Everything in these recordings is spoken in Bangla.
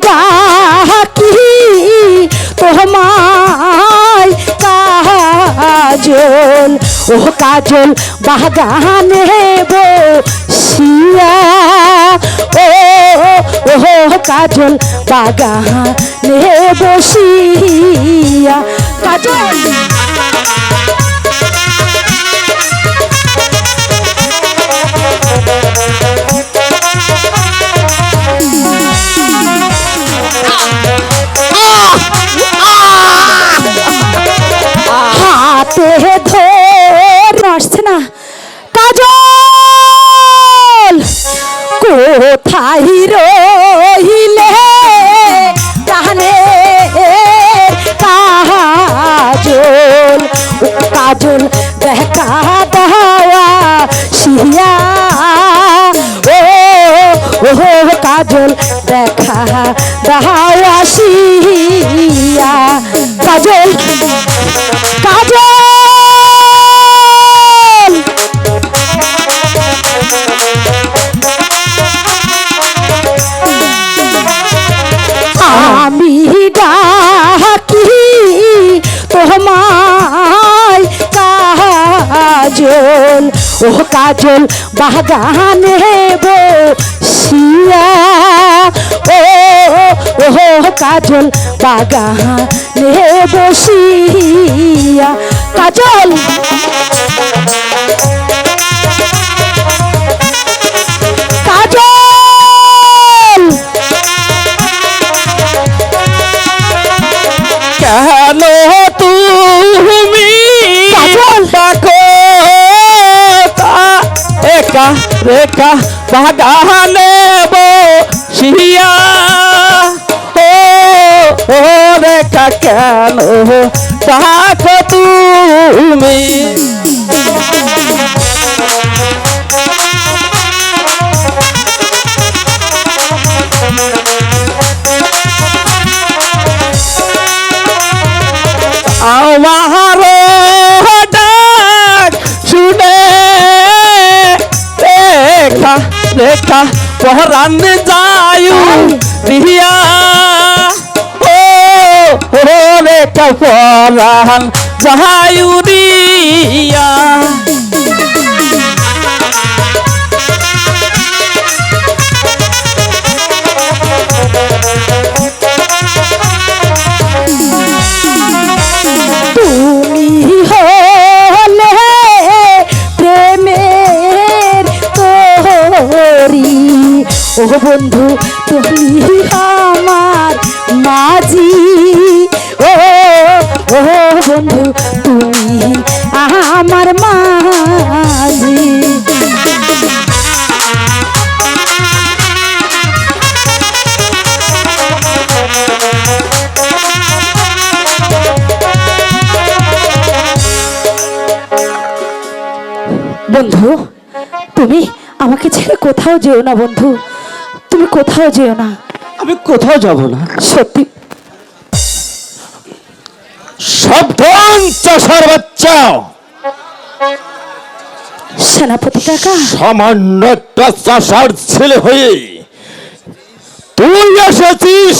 ডাকি তোমায় কাজল, ও কাজল বাগানে বসিয়া, ও কাজল বাগানে বসিয়া। কাজল হাতে ধরে আসছে না, কাজল কোথায় রইলে প্রাণে কাজল, কাজল দেখা দেওয়া শিয়া, ও কাজল দেখা দেওয়া শিয়া। কাজল কাজল আমি ডাকি তোমায় কাজল, ও কাজল বাগানে বসিয়া, ও কাজল বাগানে বসিয়া। কাজল কাজল কেন তুমি ডাকো একা রেখা বাগানে বসিয়া, ও রেখা কেন ডাকো তুমি? আমার ডাক শুনে রেখা রেখা পহরান যায়ু রিয়া, ও রেখা পহরান যায়ু রিয়া। তুমি হলে প্রেমের তোরি, ও বন্ধু তুমি আমার মাঝি, ও বন্ধু তুমি আমার মাঝি। বন্ধু তুমি আমাকে ছেড়ে কোথাও যেও না বন্ধু, তুমি কোথাও যেও না। আমি কোথাও যাব না। সত্যি সাবধান চাষার বাচ্চা, সেনাপতি কাকা, সামান্য একটা চাষার ছেলে হয়ে তুই এসেছিস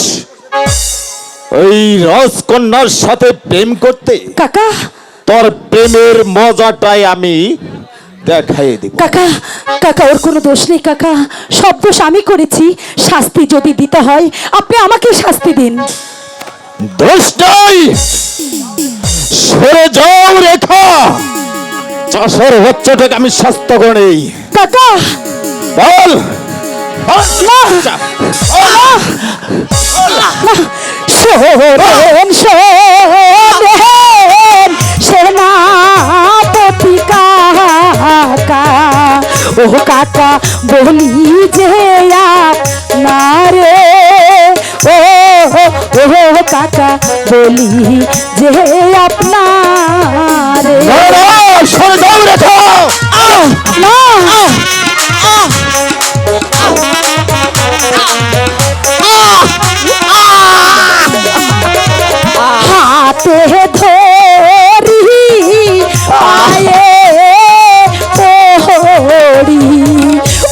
ওই রাজকন্যার সাথে প্রেম করতে? কাকা তোর প্রেমের মজাটাই আমি দেখাই দিব। কাকা কাকা ওর কোনো দোষ নেই কাকা, সব দোষ আমি করেছি। শাস্তি যদি দিতে হয় আপনি আমাকে শাস্তি দিন। দোষ নাই, সরে যাও রেখা, চাষার বাচ্চাটাকে আমি স্বাস্থ্য করে নেই। কাকা বল শোনেন শোনেন সেনাপতি কাকা, ও কাকা বলি যে আপনারে, ও কাকা বলি যে আপনারে। সরে যাও রেখা, না হাতে ধরি পায়ে পড়ি,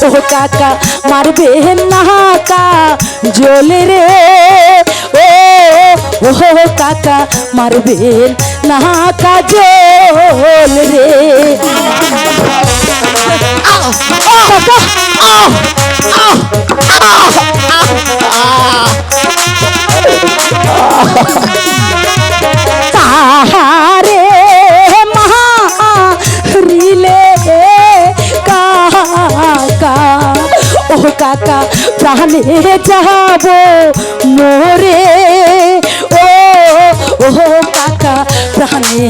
ও কাকা মারবে না কা জলে রে, কাকা মারবেন না কাজল রে কাকা কাহারে মারিলে কাকা ও কাকা প্রাণে যাব মোরে ও কাকা প্রাণে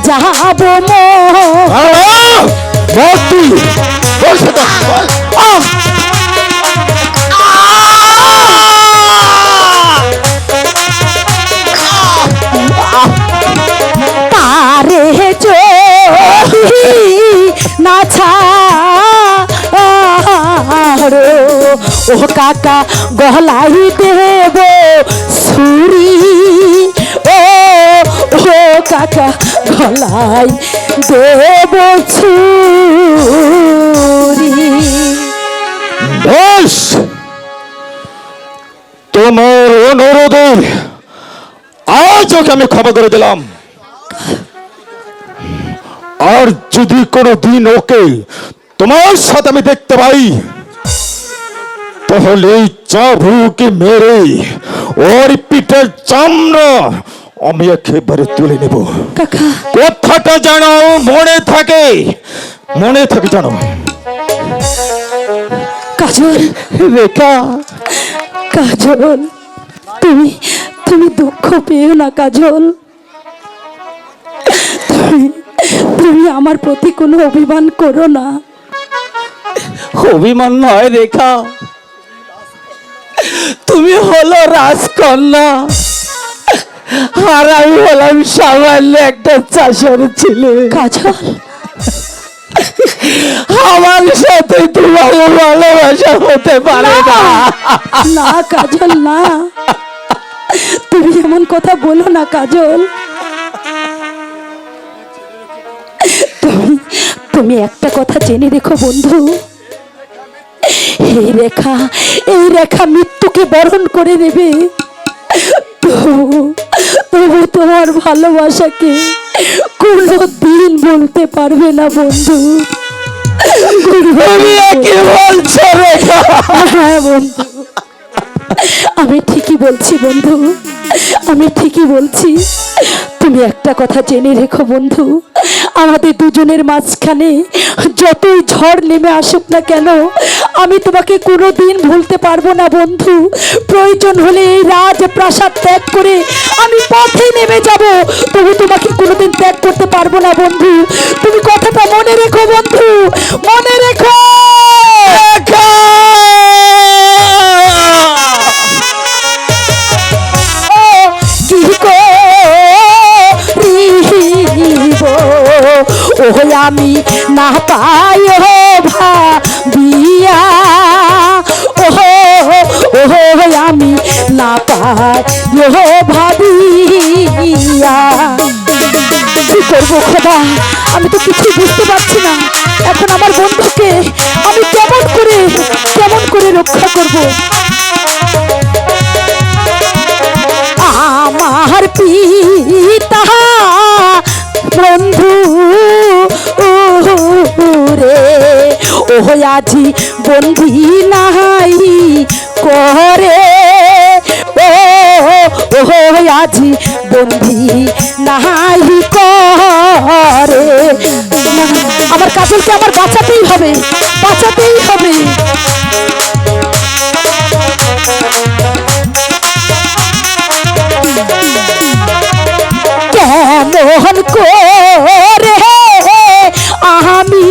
যাব তারে না ছাড়ো ও কাকা গলাই দেব ছুরি ও কাকা গলাই দেব ছুরি বেশ, তোমার অনুরোধে আজ ওকে আমি ক্ষমা করে দিলাম। আর যদি কোনো দিন ওকে তোমার সাথে আমি দেখতে পাই, তাহলে এই চাবুকে মেরে ওর পিঠের চামড়া আমি একেবারে তুলে নেব। কাকা কথাটা জানো, মনে থাকে জানো। কাজল রেখা, কাজল তুমি তুমি দুঃখ পেও না কাজল। তুমি আমার প্রতি কোনো অভিমান করো না। অভিমান নয় রেখা, তুমি হলো রাজকন্যা আর আমি হলাম সামান্য একটা চাষের ছেলে। কাজল আমার সাথে তোমার ভালোবাসা হতে পারে না। না কাজল না, তুমি এমন কথা বলো না কাজল। তুমি একটা কথা জেনে রেখো বন্ধু, এই রেখা মৃত্যুকে বরণ করে নেবে। তবু তোমার ভালোবাসাকে কোনো দিন বলতে পারবে না বন্ধু। কি বলছো রেখা? হ্যাঁ বন্ধু, আমি ঠিকই বলছি বন্ধু, আমি ঠিকই বলছি। তুমি একটা কথা জেনে রেখো বন্ধু, আমাদের দুজনের মাঝখানে যতই ঝড় নেমে আসুক না কেন, আমি তোমাকে কোনোদিন ভুলতে পারবো না বন্ধু। প্রয়োজন হলে এই রাজপ্রাসাদ ত্যাগ করে আমি পথে নেমে যাব, তবু তোমাকে কোনোদিন ত্যাগ করতে পারবো না বন্ধু। তুমি কথাটা মনে রেখো বন্ধু, মনে রেখো। কি করিব ও আমি না পাই ভাবিয়া, ও আমি না পাই ভাবিয়া। কি করবো খোদা, আমি তো কিছুই বুঝতে পারছি না। এখন আমার বন্ধুকে আমি কেমন করে রক্ষা করব? আমার পিতা বন্ধু রে ও আজি বন্ধি নাই করে, ও আজি বন্ধি নাই করে। আমার কাজলকে আমার বাঁচাতেই হবে। কেমন করে আমি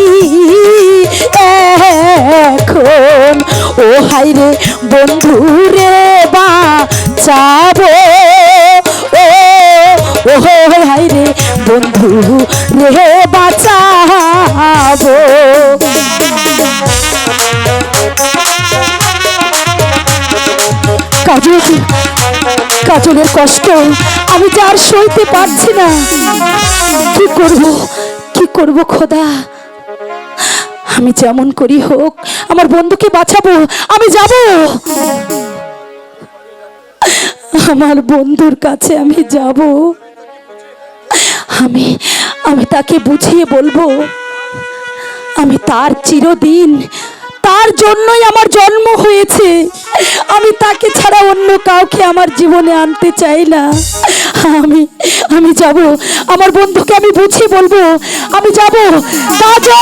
এখন ও হাইরে বন্ধু রে বাঁচাবো, ও হাইরে বন্ধু রে বাঁচাবো। কাজলের কষ্ট আমি যে আর সইতে পারছি না। কি করব খোদা, আমি যেমন করি হোক আমার বন্ধুকে বাঁচাবো। আমি যাব, আমার বন্ধুর কাছে আমি যাব। আমি আমি তাকে বুঝিয়ে বলবো আমি তার চিরদিন, তার জন্যই আমার জন্ম হয়েছে। আমি তাকে ছাড়া অন্য কাউকে আমার জীবনে আনতে চাই না। আমি আমি যাব, আমার বন্ধুকে আমি বুঝিয়ে বলবো। আমি যাব। কাজল!